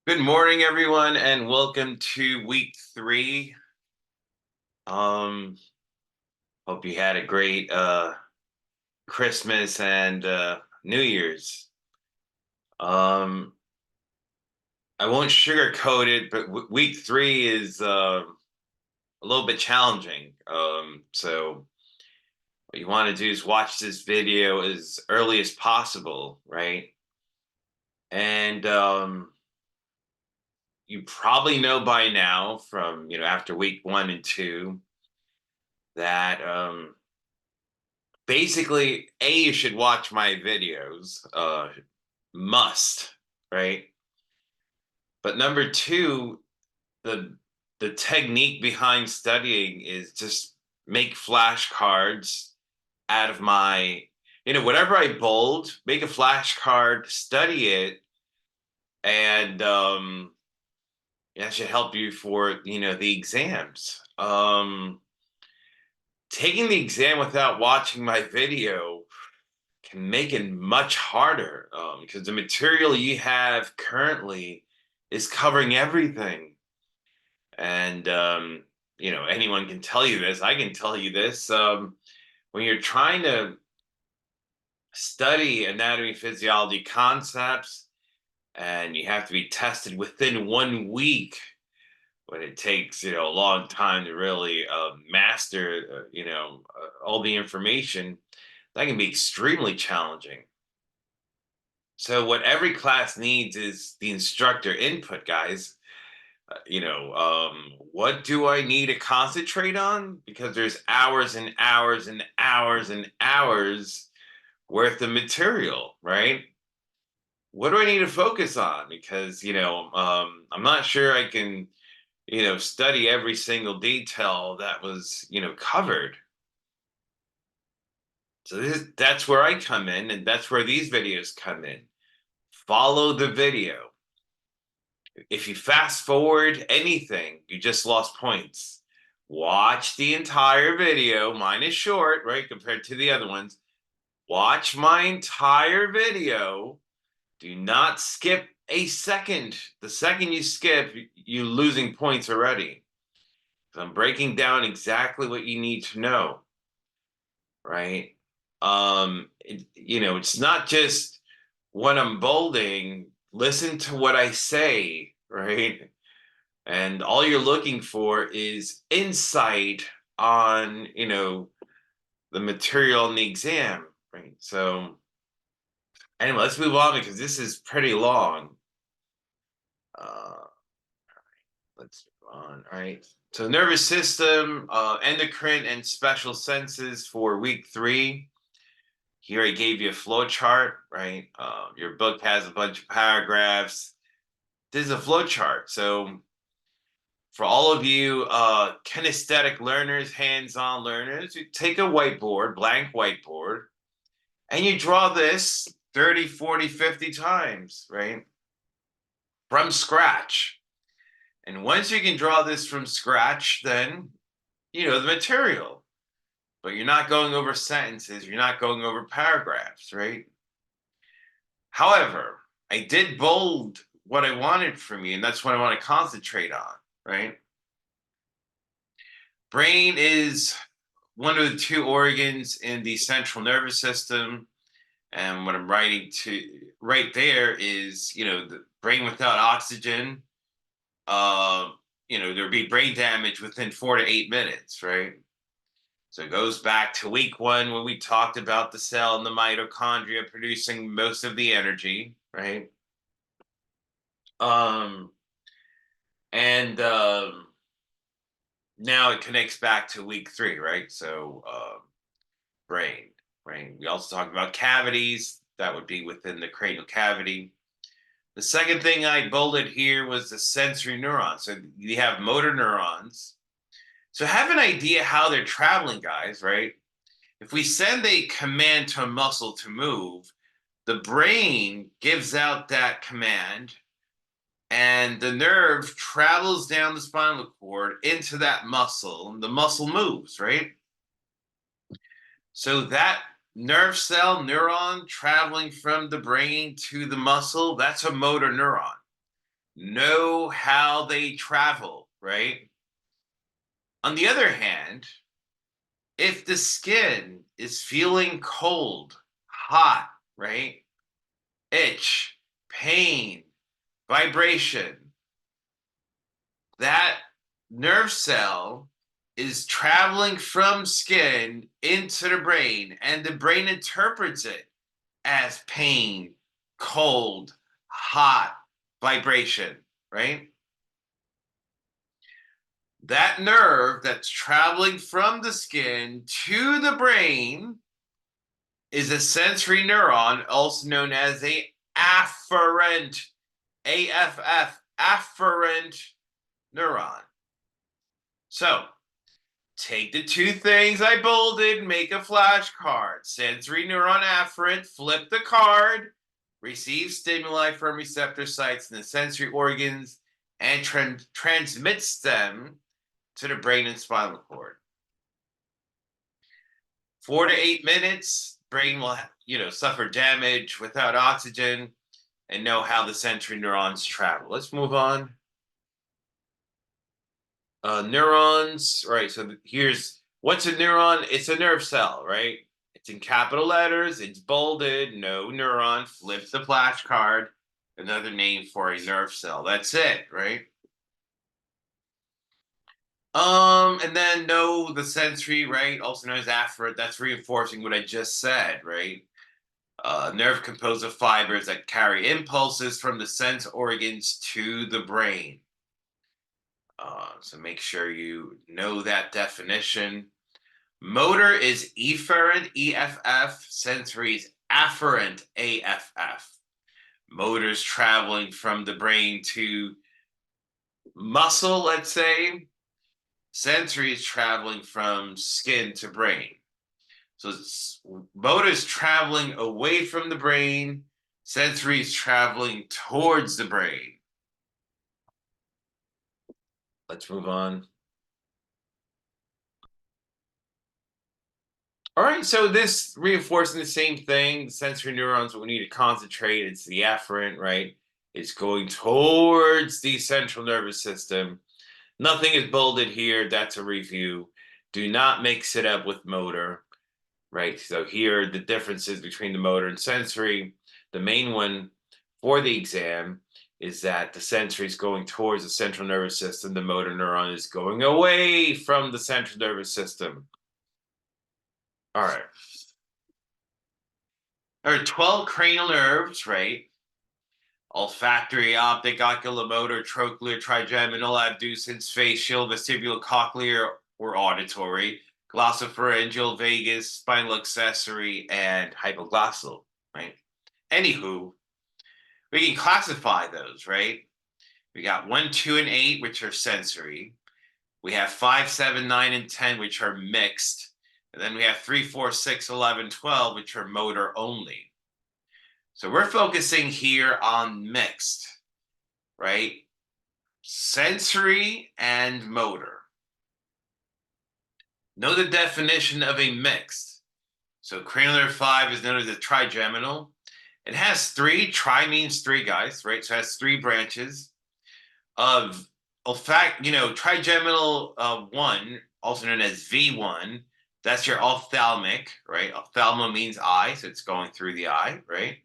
Good morning, everyone, and welcome to week 3. Um, Hope you had a great Christmas and New Year's. Um, I won't sugarcoat it, but week 3 is a little bit challenging. So what you want to do is watch this video as early as possible, right? And you probably know by now from after week 1 and 2 that basically, you should watch my videos. Must, right? But number two, the the technique behind studying is just make flashcards out of whatever I bold, make a flashcard, study it, and that should help you for the exams. Taking the exam without watching my video can make it much harder because the material you have currently is covering everything. And, anyone can tell you this. I can tell you this. When you're trying to study anatomy, physiology concepts, and you have to be tested within 1 week, when it takes, a long time to really master, all the information, that can be extremely challenging. So what every class needs is the instructor input, guys. What do I need to concentrate on? Because there's hours and hours and hours and hours worth of material, right? What do I need to focus on? Because, I'm not sure I can, study every single detail that was, covered. So that's where I come in, and that's where these videos come in. Follow the video. If you fast forward anything, you just lost points. Watch the entire video. Mine is short, right, compared to the other ones. Watch my entire video. Do not skip a second. The second you skip, you're losing points already. So I'm breaking down exactly what you need to know, right? It's not just when I'm bolding, listen to what I say, right? And all you're looking for is insight on the material in the exam, right? So anyway, let's move on because this is pretty long. Let's move on. All right. So nervous system, endocrine, and special senses for week 3. Here I gave you a flow chart, right? Your book has a bunch of paragraphs. This is a flow chart. So for all of you kinesthetic learners, hands-on learners, you take a whiteboard, blank whiteboard, and you draw this 30, 40, 50 times, right? From scratch. And once you can draw this from scratch, then you know the material. But you're not going over sentences, you're not going over paragraphs, right? However, I did bold what I wanted from you, and that's what I want to concentrate on, right? Brain is one of the two organs in the central nervous system. And what I'm writing to right there is, the brain without oxygen, uh, there'd be brain damage within 4 to 8 minutes, right? So it goes back to week 1 when we talked about the cell and the mitochondria producing most of the energy, right? Um, and Now it connects back to week 3, right? So brain, brain. We also talked about cavities. That would be within the cranial cavity. The second thing I bolded here was the sensory neurons. So you have motor neurons. So have an idea how they're traveling, guys, right? If we send a command to a muscle to move, the brain gives out that command and the nerve travels down the spinal cord into that muscle and the muscle moves, right? So that nerve cell, neuron traveling from the brain to the muscle, that's a motor neuron. know how they travel, right? On the other hand, if the skin is feeling cold, hot, right? Itch, pain, vibration, that nerve cell is traveling from skin into the brain, and the brain interprets it as pain, cold, hot, vibration, right? That nerve that's traveling from the skin to the brain is a sensory neuron, also known as a afferent, AFF, afferent neuron. So take the two things I bolded, make a flashcard. Sensory neuron afferent, flip the card, receives stimuli from receptor sites in the sensory organs, and transmits them to the brain and spinal cord. 4 to 8 minutes, brain will suffer damage without oxygen and know how the sensory neurons travel. Let's move on. Neurons, right? So here's what's a neuron? It's a nerve cell, right? It's in capital letters. It's bolded. No neuron. Flip the flashcard. Another name for a nerve cell. That's it, right? And then know the sensory, right? Also known as afferent. That's reinforcing what I just said, right? Nerve composed of fibers that carry impulses from the sense organs to the brain. So make sure you know that definition. Motor is efferent, EFF. Sensory is afferent, AFF. Motors traveling from the brain to muscle, let's say. Sensory is traveling from skin to brain. So motors traveling away from the brain. Sensory is traveling towards the brain. Let's move on. All right, so this reinforcing the same thing. The sensory neurons, what we need to concentrate, it's the afferent, right? It's going towards the central nervous system. Nothing is bolded here. That's a review. Do not mix it up with motor, right? So here, the differences between the motor and sensory. The main one for the exam is that the sensory is going towards the central nervous system. The motor neuron is going away from the central nervous system. All right. There are 12 cranial nerves, right? Olfactory, optic, oculomotor, trochlear, trigeminal, abducens, facial, vestibulocochlear, or auditory, glossopharyngeal, vagus, spinal accessory, and hypoglossal, right? Anywho, we can classify those, right? We got 1, 2, and 8, which are sensory. We have 5, 7, 9, and 10, which are mixed. And then we have 3, 4, 6, 11, 12, which are motor only. So we're focusing here on mixed, right? Sensory and motor. Know the definition of a mixed. So cranial nerve 5 is known as a trigeminal. It has 3. Tri means 3, guys, right? So it has 3 branches of trigeminal 1, also known as V1. That's your ophthalmic, right? Ophthalmo means eye, so it's going through the eye, right?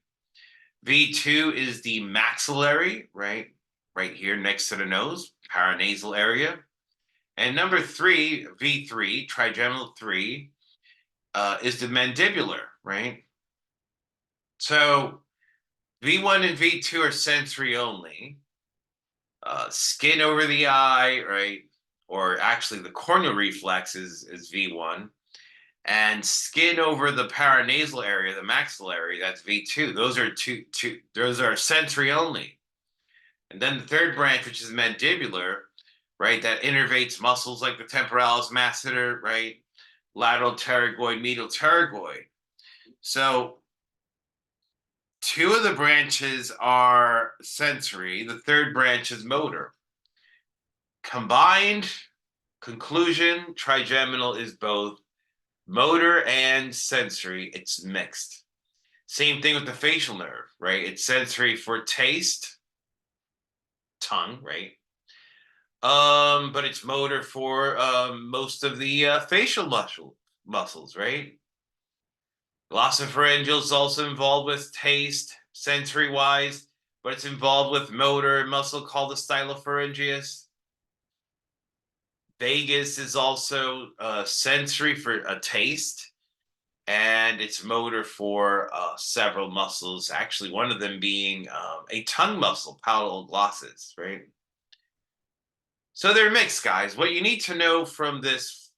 V2 is the maxillary, right? Right here next to the nose, paranasal area. And number 3, V3, trigeminal 3, is the mandibular, right? So V1 and V2 are sensory only. Skin over the eye, right? Or actually the corneal reflex is V1. And skin over the paranasal area, the maxillary, that's V2. Those are those are sensory only. And then the third branch, which is mandibular, right, that innervates muscles like the temporalis masseter, right, lateral pterygoid, medial pterygoid. So 2 of the branches are sensory. The third branch is motor. Combined conclusion, trigeminal is both motor and sensory. It's mixed. Same thing with the facial nerve, right? It's sensory for taste, tongue, right? But it's motor for most of the facial muscles, right? Glossopharyngeal is also involved with taste, sensory wise, but it's involved with motor muscle called the stylopharyngeus. Vagus is also sensory for a taste, and it's motor for several muscles. Actually, one of them being a tongue muscle, palatal glossus, right? So they're mixed, guys. What you need to know from this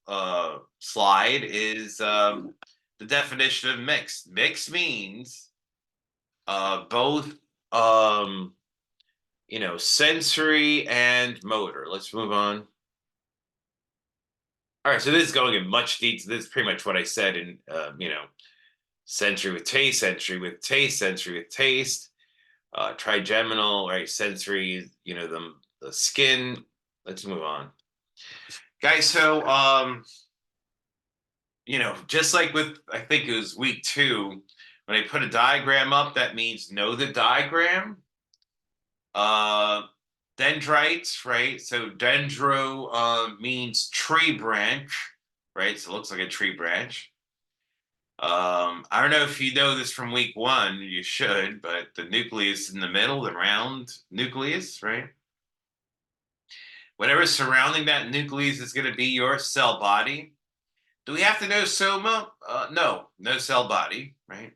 slide is the definition of mixed. Mixed means both, sensory and motor. Let's move on. All right, so this is going in much detail. This is pretty much what I said in, sensory with taste, sensory with taste, sensory with taste, trigeminal, right? Sensory, the skin. Let's move on, guys. So, just like with, I think it was week 2, when I put a diagram up, that means know the diagram. Dendrites, right? So dendro means tree branch, right? So it looks like a tree branch. I don't know if you know this from week 1, you should, but the nucleus in the middle, the round nucleus, right? Whatever's surrounding that nucleus is going to be your cell body. Do we have to know soma? No cell body, right?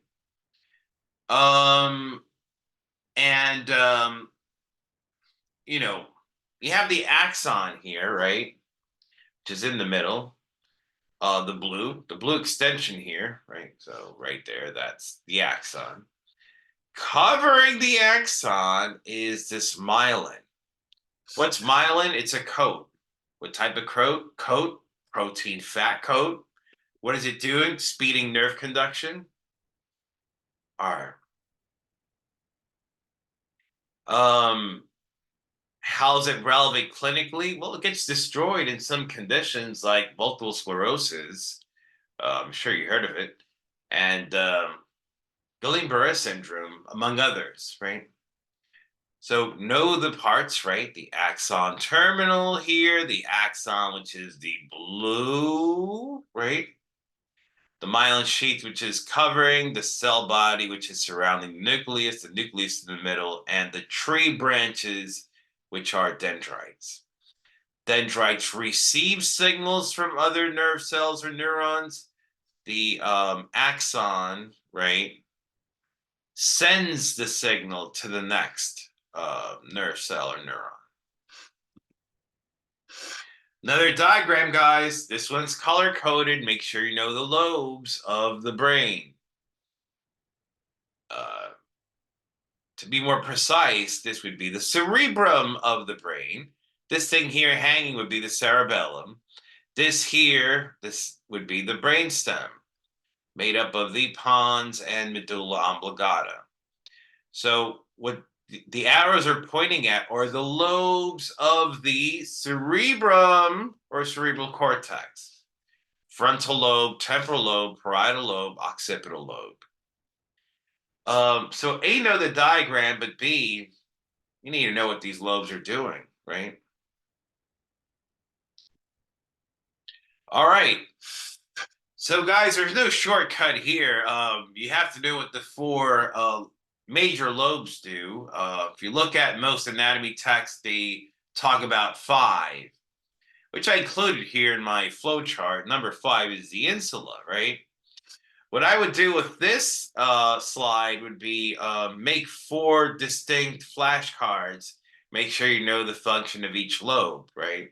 And you have the axon here, right? Which is in the middle. The blue extension here, right? So right there, that's the axon. Covering the axon is this myelin. What's myelin? It's a coat. What type of coat? Protein fat coat. What is it doing? Speeding nerve conduction. All right. How is it relevant clinically? Well, it gets destroyed in some conditions like multiple sclerosis. I'm sure you heard of it. And Guillain-Barré syndrome, among others, right? So know the parts, right? The axon terminal here, the axon, which is the blue, right? The myelin sheath, which is covering the cell body, which is surrounding the nucleus in the middle, and the tree branches, which are dendrites. Dendrites receive signals from other nerve cells or neurons. The axon, right, sends the signal to the next nerve cell or neuron. Another diagram, guys. This one's color-coded. Make sure you know the lobes of the brain. To be more precise, this would be the cerebrum of the brain. This thing here hanging would be the cerebellum. This would be the brainstem, made up of the pons and medulla oblongata. So what the arrows are pointing at are the lobes of the cerebrum or cerebral cortex. Frontal lobe, temporal lobe, parietal lobe, occipital lobe. So A, know the diagram, but B, you need to know what these lobes are doing, right? All right. So guys, there's no shortcut here. You have to know what the 4 major lobes do. If you look at most anatomy texts, they talk about 5, which I included here in my flow chart. Number 5 is the insula, right? What I would do with this slide would be make 4 distinct flashcards. Make sure you know the function of each lobe, right?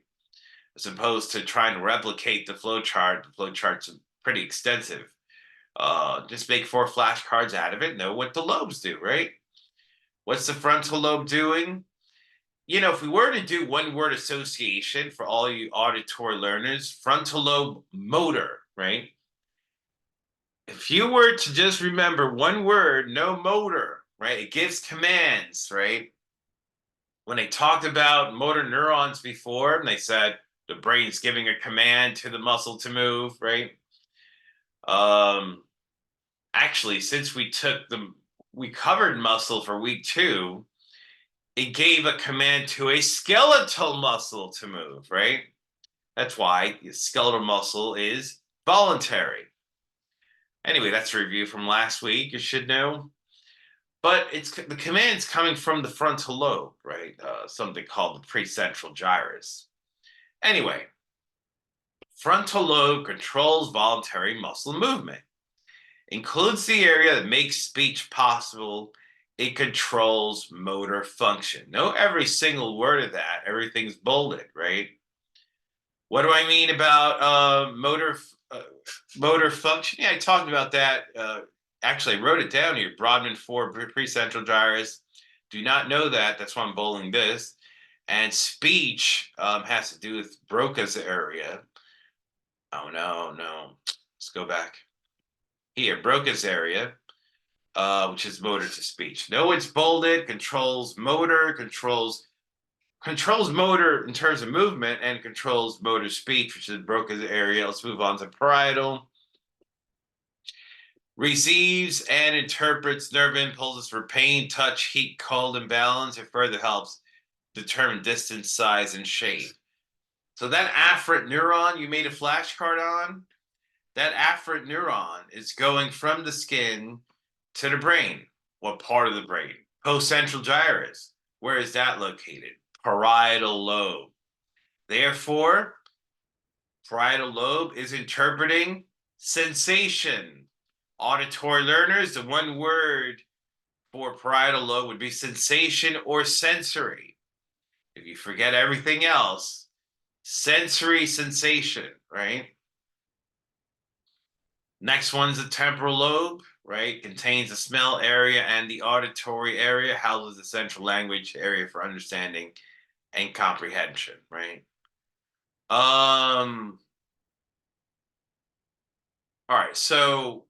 As opposed to trying to replicate the flow chart. The flow chart's pretty extensive. Just make 4 flashcards out of it. Know what the lobes do, right? What's the frontal lobe doing? If we were to do one word association for all you auditory learners, frontal lobe motor, right? If you were to just remember one word, no motor, right? It gives commands, right? When they talked about motor neurons before, they said the brain's giving a command to the muscle to move, right? Actually, since we covered muscle for week 2, it gave a command to a skeletal muscle to move, right? That's why the skeletal muscle is voluntary. Anyway, that's a review from last week. You should know. But it's the command's coming from the frontal lobe, right? Something called the precentral gyrus. Anyway, frontal lobe controls voluntary muscle movement, includes the area that makes speech possible. It controls motor function. Know every single word of that. Everything's bolded, right? What do I mean about motor function? Yeah, I talked about that. Actually, I wrote it down here. Brodmann 4 precentral gyrus. Do not know that. That's why I'm bowling this. And speech has to do with Broca's area. Oh, no. Let's go back. Here, Broca's area, which is motor to speech. No, it's bolded, controls motor, controls motor in terms of movement, and controls motor speech, which is Broca's area. Let's move on to parietal. Receives and interprets nerve impulses for pain, touch, heat, cold, and balance. It further helps determine distance, size, and shape. So that afferent neuron you made a flashcard on, that afferent neuron is going from the skin to the brain. What part of the brain? Postcentral gyrus. Where is that located? Parietal lobe. Therefore, parietal lobe is interpreting sensation. Auditory learners, the one word for parietal lobe would be sensation or sensory. If you forget everything else, sensory sensation, right? Next one's the temporal lobe, right? Contains the smell area and the auditory area, houses the central language area for understanding and comprehension, right? All right, so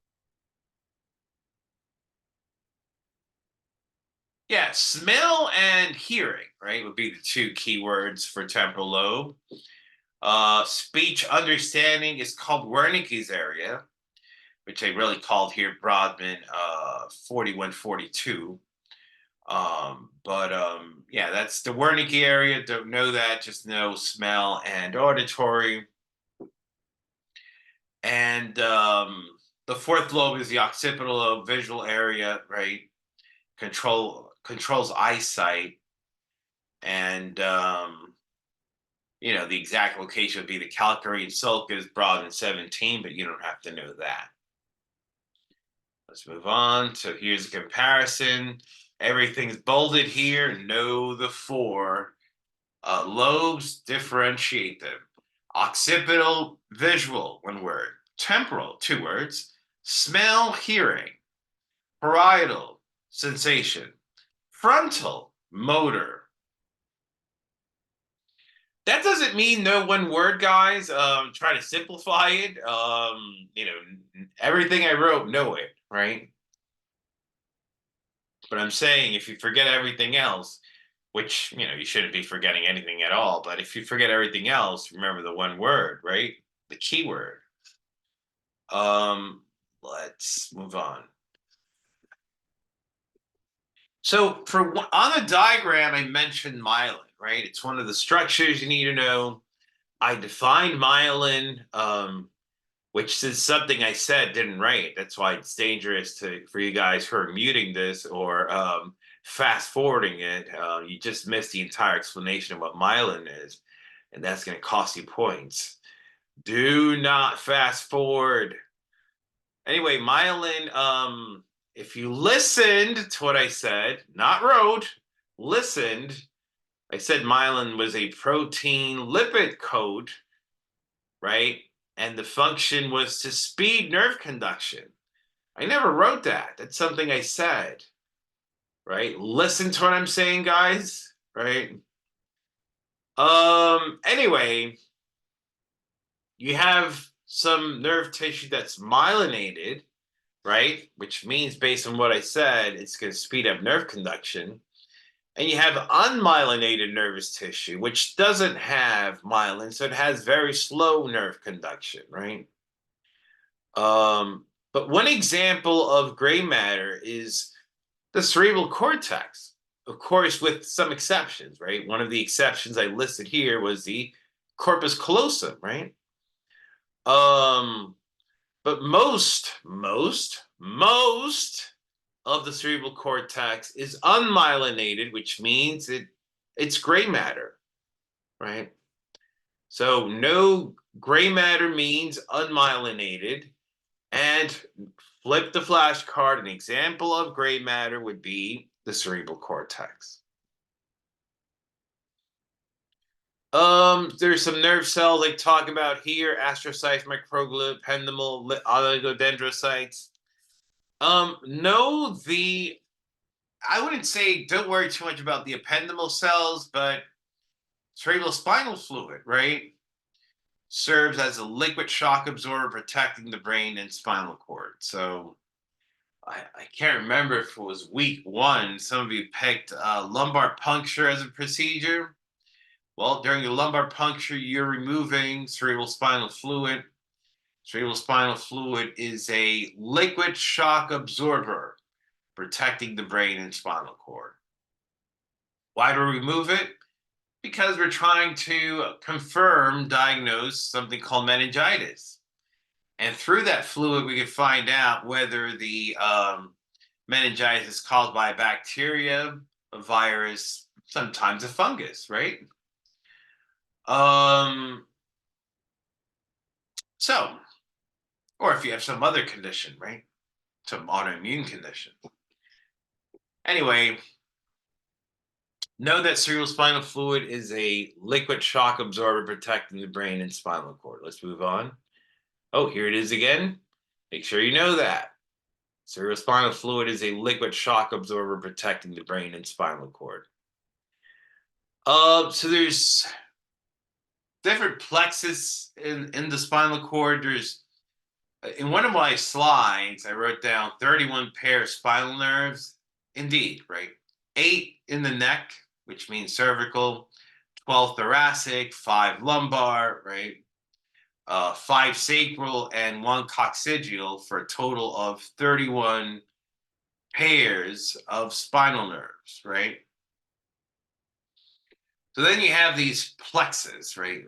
yeah, smell and hearing, right, would be the two keywords for temporal lobe. Speech understanding is called Wernicke's area, which I really called here Brodmann 4142. Yeah, that's the Wernicke area. Don't know that, just know smell and auditory. And the fourth lobe is the occipital lobe, visual area, right? Controls eyesight. And the exact location would be the calcareous sulcus, Brodmann 17, but you don't have to know that. Let's move on. So here's a comparison. Everything's bolded here. Know the four lobes, differentiate them. Occipital, visual, one word. Temporal, two words. Smell, hearing. Parietal, sensation. Frontal, motor. That doesn't mean no one word, guys. Try to simplify it. Everything I wrote, know it, right? But I'm saying if you forget everything else, which, you shouldn't be forgetting anything at all, but if you forget everything else, remember the one word, right? The key word. Let's move on. So on the diagram, I mentioned myelin, right? It's one of the structures you need to know. I defined myelin, which is something I said didn't write. That's why it's dangerous for you guys who are muting this or fast forwarding it. You just missed the entire explanation of what myelin is, and that's going to cost you points. Do not fast forward. Anyway, myelin, if you listened to what I said, not wrote, listened, I said myelin was a protein lipid coat, right? And the function was to speed nerve conduction. I never wrote that. That's something I said, right? Listen to what I'm saying, guys, right? Anyway, you have some nerve tissue that's myelinated, right? Which means, based on what I said, it's going to speed up nerve conduction. And you have unmyelinated nervous tissue, which doesn't have myelin, so it has very slow nerve conduction, right? But one example of gray matter is the cerebral cortex. of course, with some exceptions, right? One of the exceptions I listed here was the corpus callosum, right? Um, but most of the cerebral cortex is unmyelinated, which means it's gray matter, right? So no gray matter means unmyelinated. And flip the flashcard. An example of gray matter would be the cerebral cortex. There's some nerve cells I talk about here: astrocytes, microglia, ependymal, oligodendrocytes. No, I wouldn't say don't worry too much about the ependymal cells, but cerebral spinal fluid, right, serves as a liquid shock absorber protecting the brain and spinal cord. So I can't remember if it was week one, some of you picked lumbar puncture as a procedure. Well, during the lumbar puncture, you're removing cerebral spinal fluid. Cerebral spinal fluid is a liquid shock absorber protecting the brain and spinal cord. Why do we remove it? Because we're trying to diagnose something called meningitis. And through that fluid, we can find out whether the meningitis is caused by a bacteria, a virus, sometimes a fungus, right? So, or if you have some other condition, right? Some autoimmune condition. Anyway, know that cerebrospinal fluid is a liquid shock absorber protecting the brain and spinal cord. Let's move on. Oh, here it is again. Make sure you know that. Cerebrospinal fluid is a liquid shock absorber protecting the brain and spinal cord. So there's different plexus in the spinal cord. There's in one of my slides, I wrote down 31 pair of spinal nerves. Indeed, right? 8 in the neck, which means cervical, 12 thoracic, 5 lumbar, right? 5 sacral, and 1 coccygeal for a total of 31 pairs of spinal nerves, right? So then you have these plexus, right?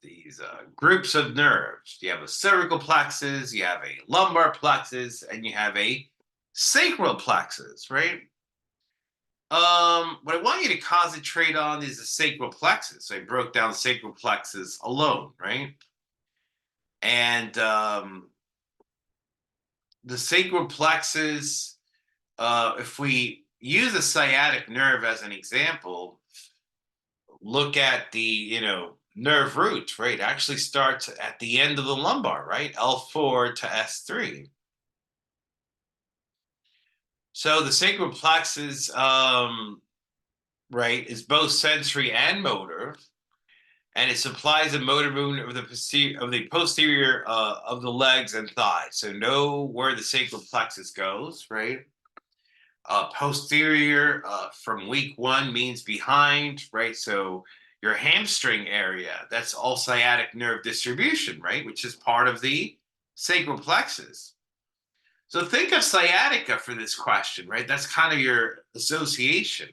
These groups of nerves. You have a cervical plexus, you have a lumbar plexus, and you have a sacral plexus, right? What I want you to concentrate on is the sacral plexus. So I broke down the sacral plexus alone, right? And the sacral plexus, if we use the sciatic nerve as an example, look at the nerve root, right? It actually starts at the end of the lumbar, right? L4 to S3. So the sacral plexus, right, is both sensory and motor, and it supplies the motor movement of the posterior of the legs and thighs. So know where the sacral plexus goes, right? Posterior from week one means behind, right? So your hamstring area, that's all sciatic nerve distribution, right? Which is part of the sacral plexus. So think of sciatica for this question, right? That's kind of your association.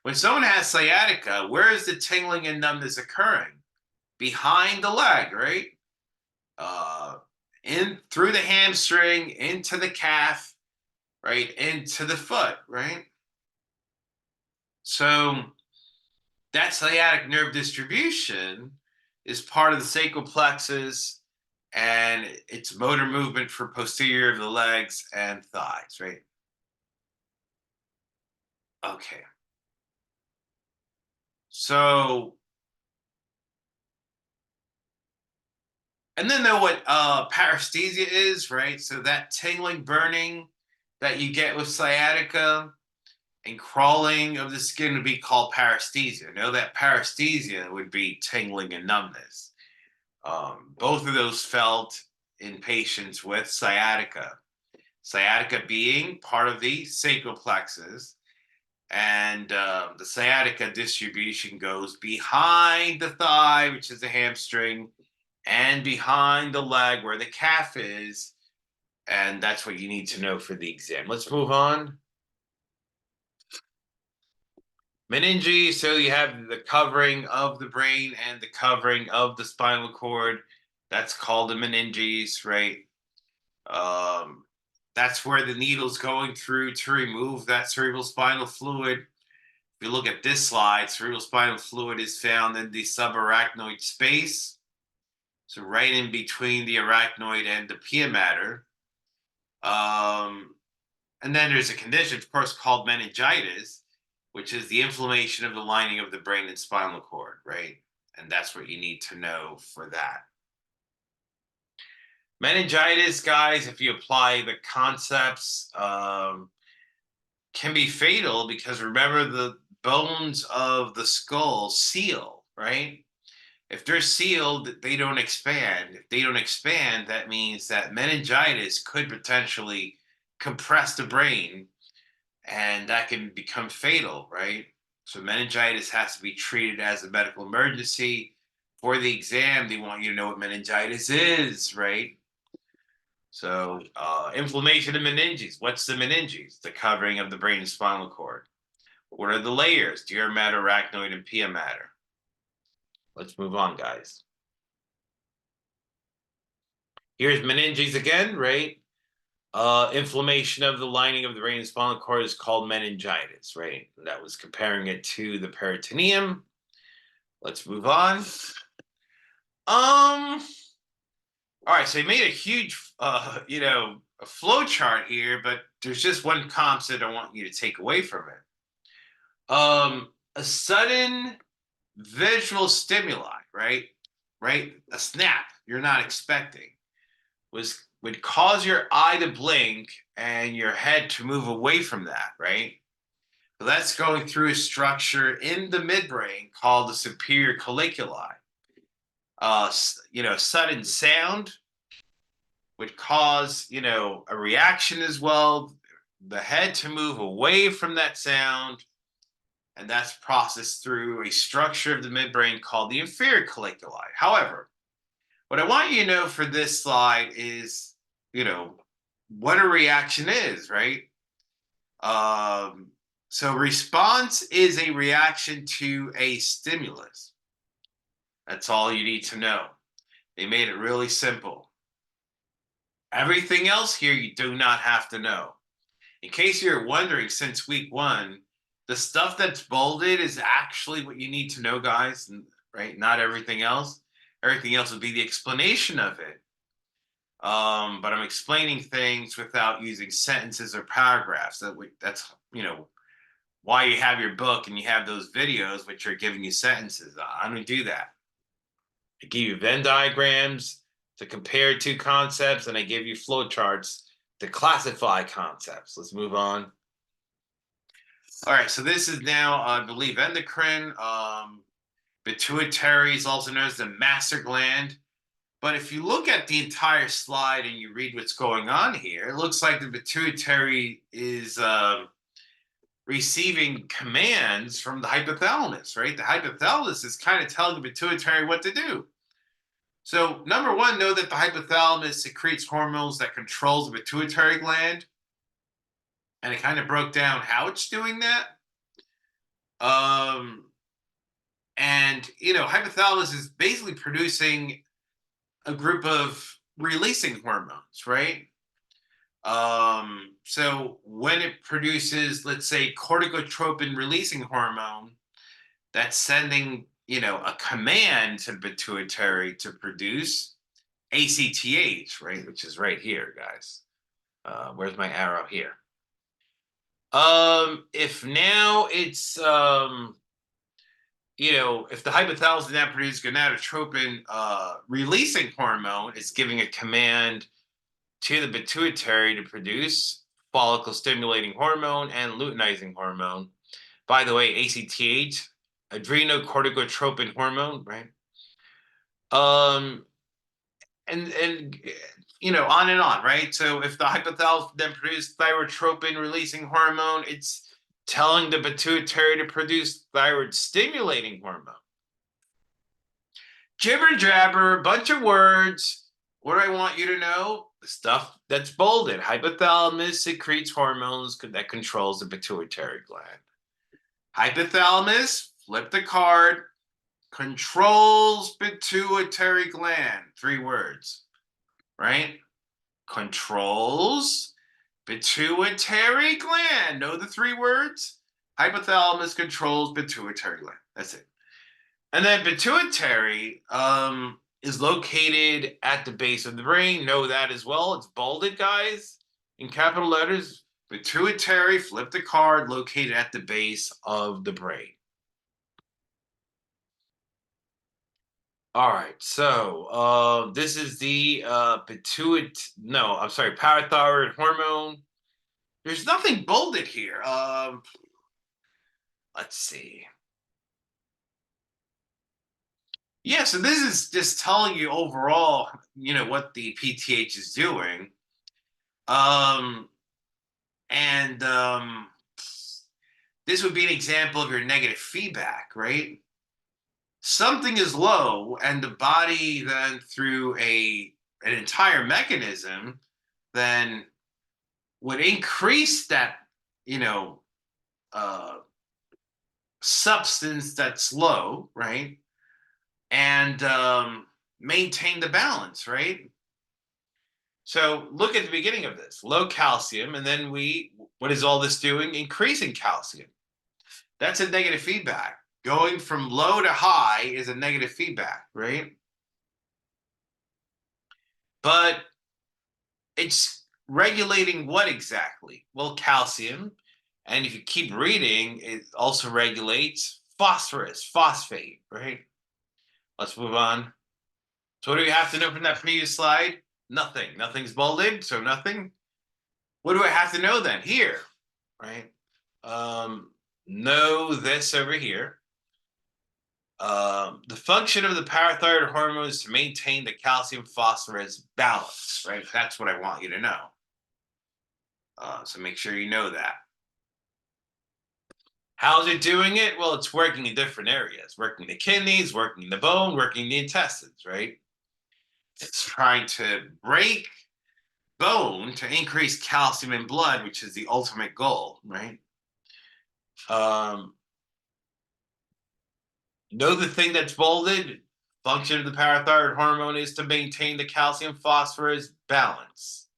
When someone has sciatica, where is the tingling and numbness occurring? Behind the leg, right? In through the hamstring, into the calf, right? Into the foot, right? So that sciatic nerve distribution is part of the sacral plexus, and it's motor movement for posterior of the legs and thighs, right? Okay. So, and then know what paresthesia is, right? So that tingling, burning that you get with sciatica and crawling of the skin would be called paresthesia. Know that paresthesia would be tingling and numbness. Both of those felt in patients with sciatica. Sciatica being part of the sacral plexus, and the sciatica distribution goes behind the thigh, which is the hamstring, and behind the leg where the calf is, and that's what you need to know for the exam. Let's move on. Meninges, so you have the covering of the brain and the covering of the spinal cord. That's called the meninges, right? Um, that's where the needle's going through to remove that cerebral spinal fluid. If you look at this slide, cerebral spinal fluid is found in the subarachnoid space. So right in between the arachnoid and the pia mater. And then there's a condition, of course, called meningitis, which is the inflammation of the lining of the brain and spinal cord, right? And that's what you need to know for that. Meningitis, guys, if you apply the concepts, can be fatal because remember the bones of the skull seal, right? If they're sealed, they don't expand. If they don't expand, that means that meningitis could potentially compress the brain and that can become fatal, right? So meningitis has to be treated as a medical emergency. For the exam, they want you to know what meningitis is, right? So inflammation of meninges. What's the meninges? The covering of the brain and spinal cord. What are the layers? Dura mater, arachnoid, and pia mater. Let's move on, guys. Here's meninges again, right? Inflammation of the lining of the brain and spinal cord is called meningitis, right? That was comparing it to the peritoneum. Let's move on. All right, so he made a huge, a flow chart here, but there's just one concept I want you to take away from it. A sudden visual stimuli, right? Right? A snap you're not expecting would cause your eye to blink and your head to move away from that, right? So that's going through a structure in the midbrain called the superior colliculi. Sudden sound would cause, a reaction as well, the head to move away from that sound, and that's processed through a structure of the midbrain called the inferior colliculi. However, what I want you to know for this slide is, what a reaction is, right? So response is a reaction to a stimulus. That's all you need to know. They made it really simple. Everything else here you do not have to know. In case you're wondering, since week 1, the stuff that's bolded is actually what you need to know, guys, right? Not everything else. Everything else would be the explanation of it. But I'm explaining things without using sentences or paragraphs. That's why you have your book and you have those videos which are giving you sentences. I don't do that. I give you Venn diagrams to compare two concepts, and I give you flow charts to classify concepts. Let's move on. All right, so this is now, I believe, endocrine. Pituitary is also known as the master gland. But if you look at the entire slide and you read what's going on here, it looks like the pituitary is receiving commands from the hypothalamus, right? The hypothalamus is kind of telling the pituitary what to do. So number one, know that the hypothalamus secretes hormones that controls the pituitary gland. And it kind of broke down how it's doing that. Hypothalamus is basically producing a group of releasing hormones, right? So when it produces, let's say, corticotropin releasing hormone, that's sending, a command to the pituitary to produce ACTH, right? Which is right here, guys. Where's my arrow here? If now it's, if the hypothalamus does not produce gonadotropin releasing hormone, it's giving a command to the pituitary to produce follicle stimulating hormone and luteinizing hormone. By the way, ACTH, adrenocorticotropin hormone, right? And on and on, right? So if the hypothalamus then produces thyrotropin releasing hormone, it's telling the pituitary to produce thyroid stimulating hormone. Jibber jabber, bunch of words. What do I want you to know? The stuff that's bolded. Hypothalamus secretes hormones that controls the pituitary gland. Hypothalamus, flip the card, controls pituitary gland. 3 words, right? Controls pituitary gland. Know the 3 words? Hypothalamus controls pituitary gland. That's it. And then pituitary is located at the base of the brain. Know that as well. It's bolded, guys, in capital letters. Pituitary, flip the card, located at the base of the brain. All right, so this is the parathyroid hormone. There's nothing bolded here. Let's see. Yeah, so this is just telling you overall, what the PTH is doing. And this would be an example of your negative feedback, right? Something is low, and the body then, through an entire mechanism, then would increase that, uh, substance that's low, right? And maintain the balance, right? So look at the beginning of this, low calcium, and then what is all this doing? Increasing calcium. That's a negative feedback. Going from low to high is a negative feedback, right? But it's regulating what exactly? Well, calcium. And if you keep reading, it also regulates phosphorus, phosphate, right? Let's move on. So what do we have to know from that previous slide? Nothing. Nothing's bolded, so nothing. What do I have to know then? Here, right? Know this over here. The function of the parathyroid hormone is to maintain the calcium phosphorus balance, right? That's what I want you to know. So make sure you know that. How's it doing it? Well, it's working in different areas, working the kidneys, working the bone, working the intestines, right? It's trying to break bone to increase calcium in blood, which is the ultimate goal, right? Know the thing that's bolded? Function of the parathyroid hormone is to maintain the calcium phosphorus balance.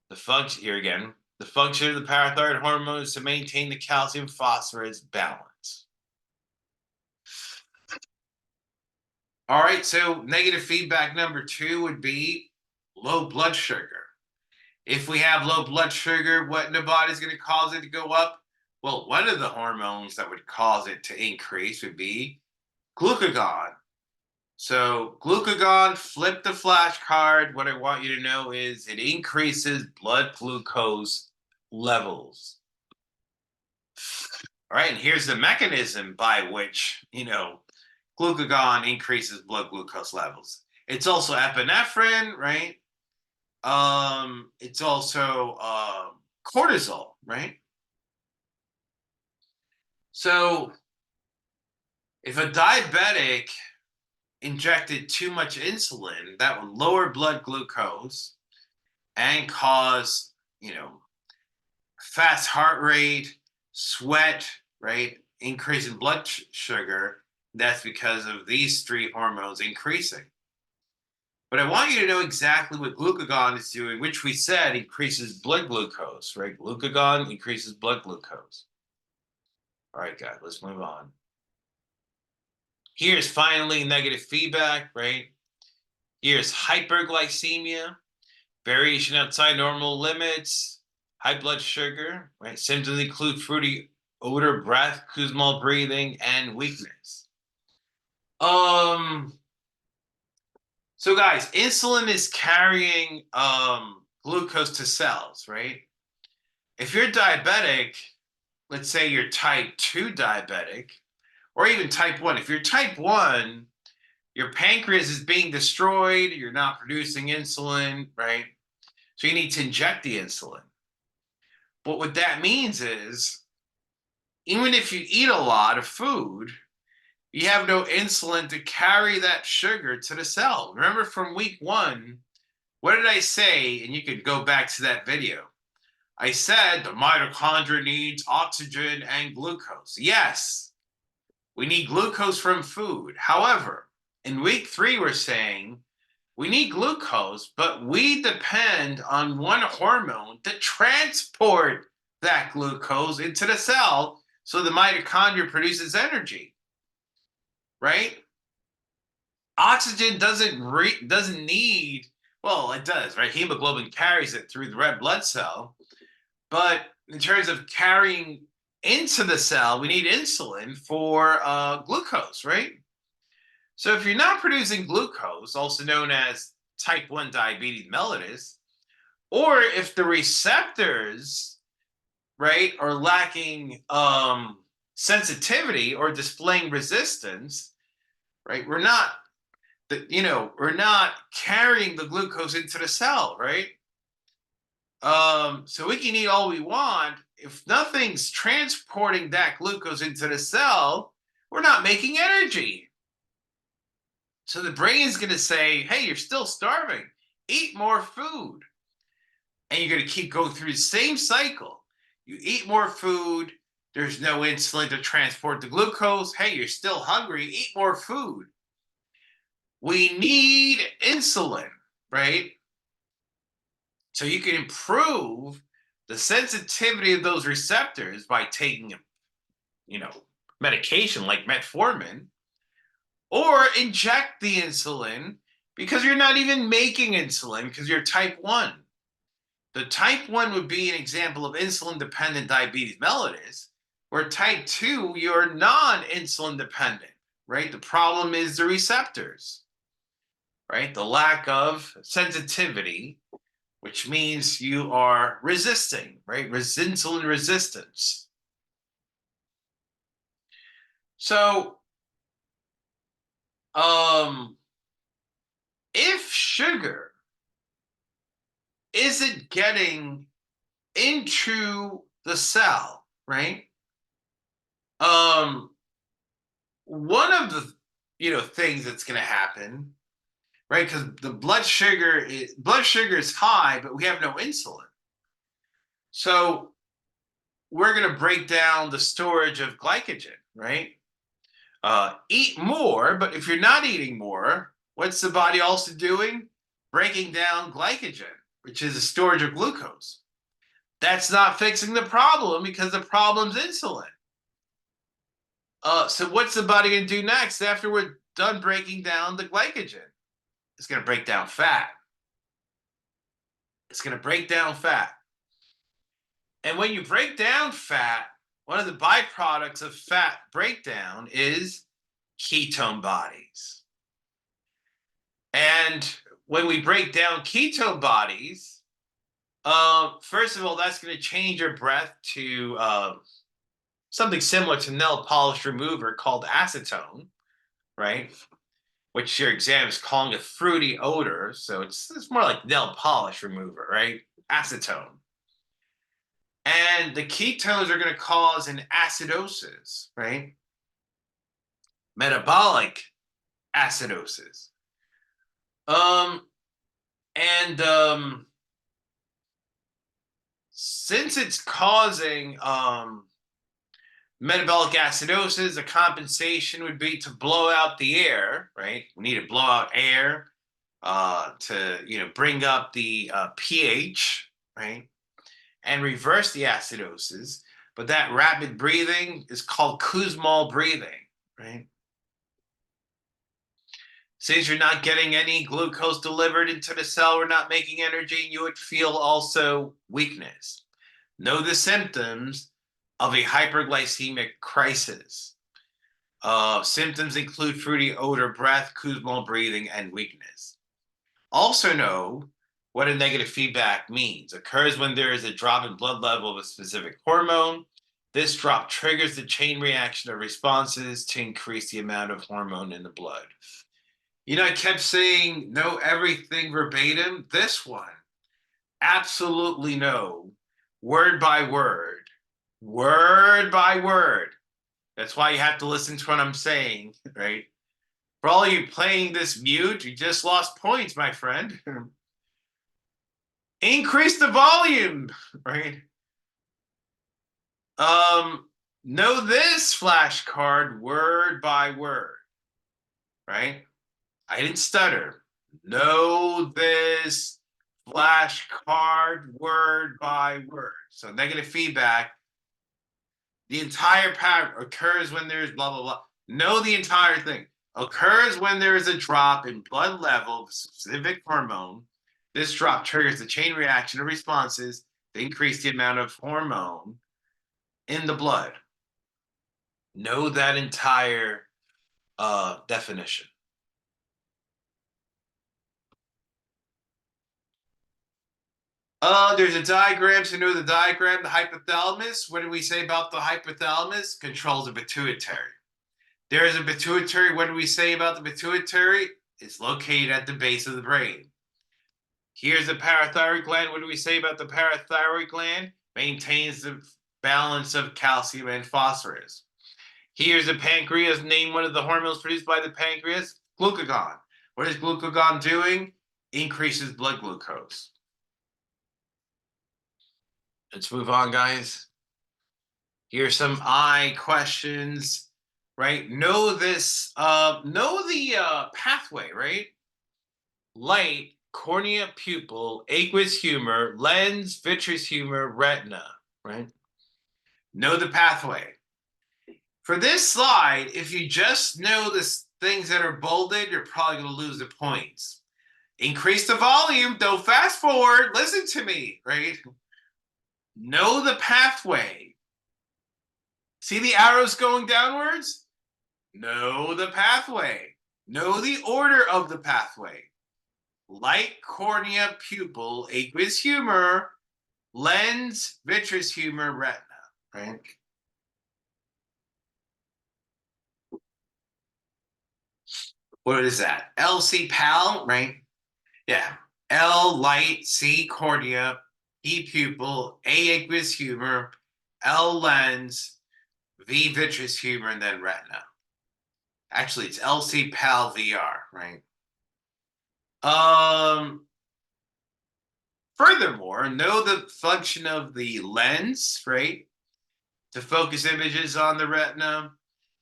The function, here again, the function of the parathyroid hormone is to maintain the calcium phosphorus balance. All right, so negative feedback number 2 would be low blood sugar. If we have low blood sugar, what in the body is going to cause it to go up? Well, one of the hormones that would cause it to increase would be glucagon. So glucagon, flip the flashcard. What I want you to know is it increases blood glucose levels. All right, and here's the mechanism by which, glucagon increases blood glucose levels. It's also epinephrine, right? It's also cortisol, right? So if a diabetic injected too much insulin, that would lower blood glucose and cause, fast heart rate, sweat, right? Increase in blood sugar. That's because of these 3 hormones increasing. But I want you to know exactly what glucagon is doing, which we said increases blood glucose, right? Glucagon increases blood glucose. All right, guys, let's move on. Here's finally negative feedback, right? Here's hyperglycemia, variation outside normal limits, high blood sugar, right? Symptoms include fruity odor, breath, Kussmaul breathing, and weakness. So guys, insulin is carrying glucose to cells, right? If you're diabetic, let's say you're type 2 diabetic, or even type 1. If you're type 1, your pancreas is being destroyed, you're not producing insulin, right? So you need to inject the insulin. But what that means is, even if you eat a lot of food, you have no insulin to carry that sugar to the cell. Remember from week 1, what did I say? And you could go back to that video. I said the mitochondria needs oxygen and glucose. Yes, we need glucose from food. However, in week 3, we're saying we need glucose, but we depend on one hormone to transport that glucose into the cell so the mitochondria produces energy, right? Oxygen doesn't need, well, it does, right? Hemoglobin carries it through the red blood cell, but in terms of carrying into the cell, we need insulin for glucose, right? So if you're not producing glucose, also known as type 1 diabetes mellitus, or if the receptors, right, are lacking sensitivity or displaying resistance, right, we're not carrying the glucose into the cell, right? So we can eat all we want. If nothing's transporting that glucose into the cell, we're not making energy. So the brain is going to say, hey, you're still starving. Eat more food. And you're going to keep going through the same cycle. You eat more food. There's no insulin to transport the glucose. Hey, you're still hungry. Eat more food. We need insulin, right? So you can improve the sensitivity of those receptors by taking, medication like metformin, or inject the insulin because you're not even making insulin because you're type 1. The type 1 would be an example of insulin-dependent diabetes mellitus, where type 2, you're non-insulin dependent, right? The problem is the receptors, right? The lack of sensitivity, which means you are resisting, right? Insulin resistance. So, if sugar isn't getting into the cell, right? One of the things that's going to happen, right? Because the blood sugar is high, but we have no insulin. So we're going to break down the storage of glycogen, right? Eat more, but if you're not eating more, what's the body also doing? Breaking down glycogen, which is the storage of glucose. That's not fixing the problem because the problem's insulin. So what's the body going to do next after we're done breaking down the glycogen? It's going to break down fat. It's going to break down fat. And when you break down fat, one of the byproducts of fat breakdown is ketone bodies. And when we break down ketone bodies, first of all, that's going to change your breath to something similar to nail polish remover called acetone, right? Which your exam is calling a fruity odor. So it's more like nail polish remover, right? Acetone. And the ketones are going to cause an acidosis, right? Metabolic acidosis. And since it's causing metabolic acidosis, a compensation would be to blow out the air, right? We need to blow out air to bring up the pH, right? And reverse the acidosis. But that rapid breathing is called Kussmaul breathing, right? Since you're not getting any glucose delivered into the cell, we're not making energy, you would feel also weakness. Know the symptoms of a hyperglycemic crisis. Symptoms include fruity odor, breath, Kussmaul breathing, and weakness. Also know what a negative feedback means. Occurs when there is a drop in blood level of a specific hormone. This drop triggers the chain reaction of responses to increase the amount of hormone in the blood. I kept saying know everything verbatim. This one, absolutely no, word by word, word by word. That's why you have to listen to what I'm saying, right? For all you playing this mute, you just lost points, my friend. Increase the volume, right? Know this flashcard word by word, right? I didn't stutter. Know this flashcard word by word. So negative feedback. The entire pattern occurs when there's blah, blah, blah. Know the entire thing. Occurs when there is a drop in blood level of a specific hormone. This drop triggers the chain reaction of responses to increase the amount of hormone in the blood. Know that entire definition. There's a diagram. So know the diagram, the hypothalamus. What do we say about the hypothalamus? Controls the pituitary. There is a pituitary. What do we say about the pituitary? It's located at the base of the brain. Here's the parathyroid gland. What do we say about the parathyroid gland? Maintains the balance of calcium and phosphorus. Here's the pancreas. Name one of the hormones produced by the pancreas. Glucagon. What is glucagon doing? Increases blood glucose. Let's move on, guys. Here's some eye questions, right? Know this, know the pathway, right? Light, cornea, pupil, aqueous humor, lens, vitreous humor, retina, right? Know the pathway. For this slide, if you just know the things that are bolded, you're probably going to lose the points. Increase the volume, don't fast forward, listen to me, right? Know the pathway. See the arrows going downwards? Know the pathway. Know the order of the pathway. Light, cornea, pupil, aqueous humor, lens, vitreous humor, retina, right? What is that? LC pal, right? Yeah. L, light, C, cornea, E, pupil, A, aqueous humor, L, lens, V, vitreous humor, and then retina. Actually, it's LC pal VR, right? Furthermore, know the function of the lens, right? To focus images on the retina,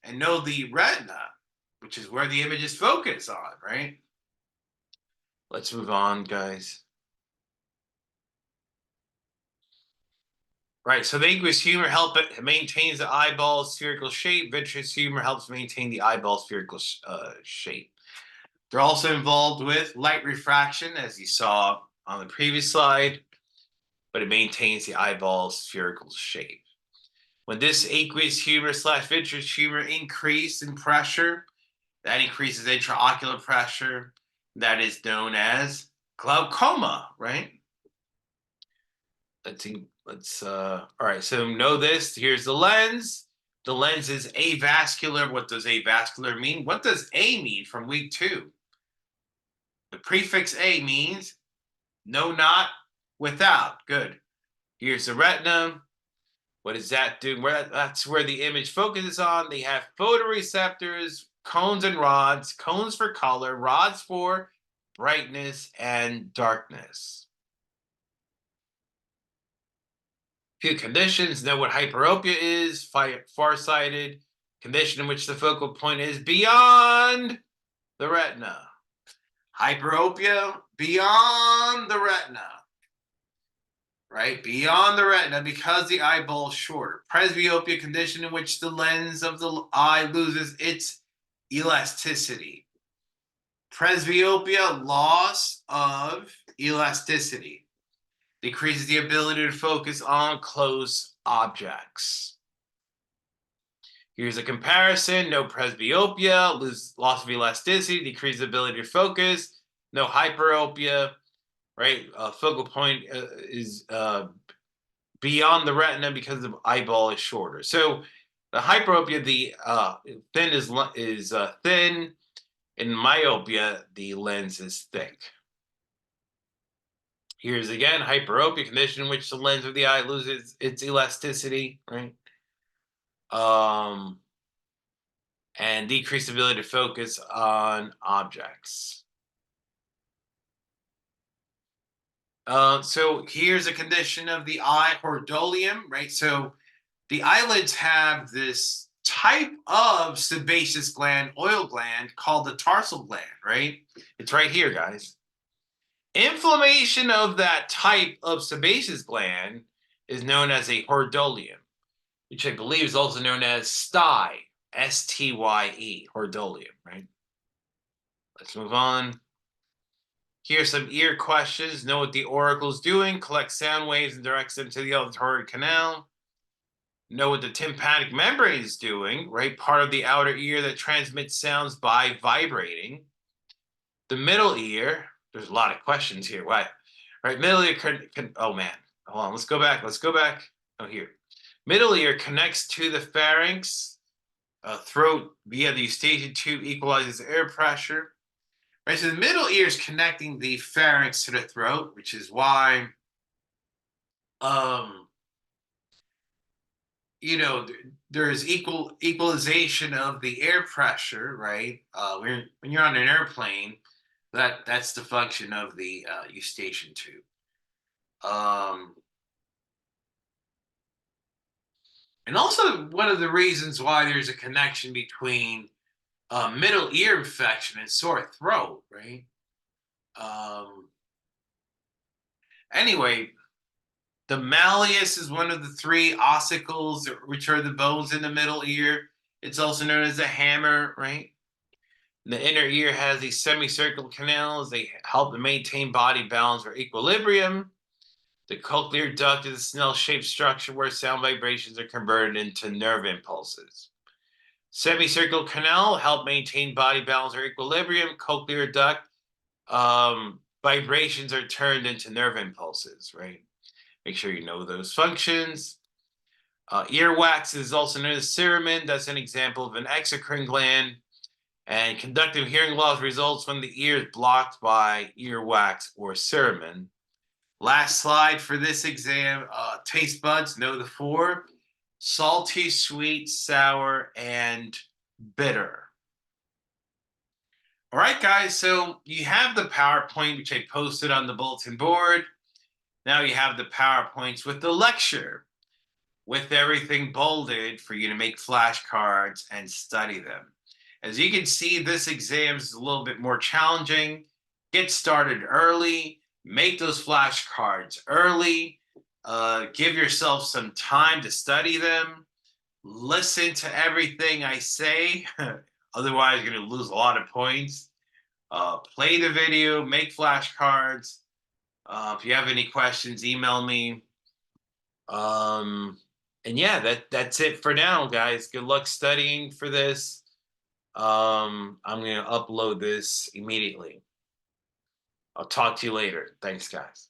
and know the retina, which is where the images focus on, right? Let's move on, guys. Right, so the aqueous humor it maintains the eyeball spherical shape. Vitreous humor helps maintain the eyeball spherical shape. They're also involved with light refraction, as you saw on the previous slide, but it maintains the eyeball spherical shape. When this aqueous humor / vitreous humor increase in pressure, that increases intraocular pressure. That is known as glaucoma, right? All right, so know this. Here's the lens. The lens is avascular. What does avascular mean? What does A mean from week 2? The prefix A means no, not, without. Good. Here's the retina. What does that do? That's where the image focuses on. They have photoreceptors, cones and rods, cones for color, rods for brightness and darkness. Few conditions. Know what hyperopia is. Farsighted. Condition in which the focal point is beyond the retina. Hyperopia, beyond the retina. Right? Beyond the retina because the eyeball is shorter. Presbyopia, condition in which the lens of the eye loses its elasticity. Presbyopia, loss of elasticity. Decreases the ability to focus on close objects. Here's a comparison. No presbyopia, loss of elasticity, decreased ability to focus. No hyperopia, right? Focal point is beyond the retina because the eyeball is shorter. So the hyperopia, the thin is thin. In myopia, the lens is thick. Here's again hyperopia, condition in which the lens of the eye loses its elasticity, right? And decreased ability to focus on objects. So here's a condition of the eye, hordeolium, right? So the eyelids have this type of sebaceous gland, oil gland, called the tarsal gland, right? It's right here, guys. Inflammation of that type of sebaceous gland is known as a hordeolum, which I believe is also known as stye, S-T-Y-E, hordeolum, right? Let's move on. Here's some ear questions. Know what the auricle is doing. Collect sound waves and directs them to the auditory canal. Know what the tympanic membrane is doing, right? Part of the outer ear that transmits sounds by vibrating. The middle ear, there's a lot of questions here. Why? Right, middle ear oh man, hold on, let's go back. Oh, here. Middle ear connects to the pharynx, throat via the eustachian tube, equalizes air pressure. Right, so the middle ear is connecting the pharynx to the throat, which is why, um, there's equalization of the air pressure, right? When you're on an airplane, that's the function of the eustachian tube. And also one of the reasons why there's a connection between middle ear infection and sore throat, right? Anyway, the malleus is one of the three ossicles, which are the bones in the middle ear. It's also known as the hammer, right? The inner ear has these semicircular canals. They help to maintain body balance or equilibrium. The cochlear duct is a snail-shaped structure where sound vibrations are converted into nerve impulses. Semicircular canal help maintain body balance or equilibrium. Cochlear duct, vibrations are turned into nerve impulses, right? Make sure you know those functions. Earwax is also known as cerumen. That's an example of an exocrine gland. And conductive hearing loss results when the ear is blocked by earwax or cerumen. Last slide for this exam. Taste buds, know the four: salty, sweet, sour, and bitter. All right, guys, so you have the PowerPoint, which I posted on the bulletin board. Now you have the PowerPoints with the lecture, with everything bolded for you to make flashcards and study them. As you can see, this exam is a little bit more challenging. Get started early, make those flashcards early, give yourself some time to study them, listen to everything I say, otherwise you're going to lose a lot of points. Play the video, make flashcards. If you have any questions, email me. And yeah, that's it for now, guys. Good luck studying for this. I'm going to upload this immediately. I'll talk to you later. Thanks, guys.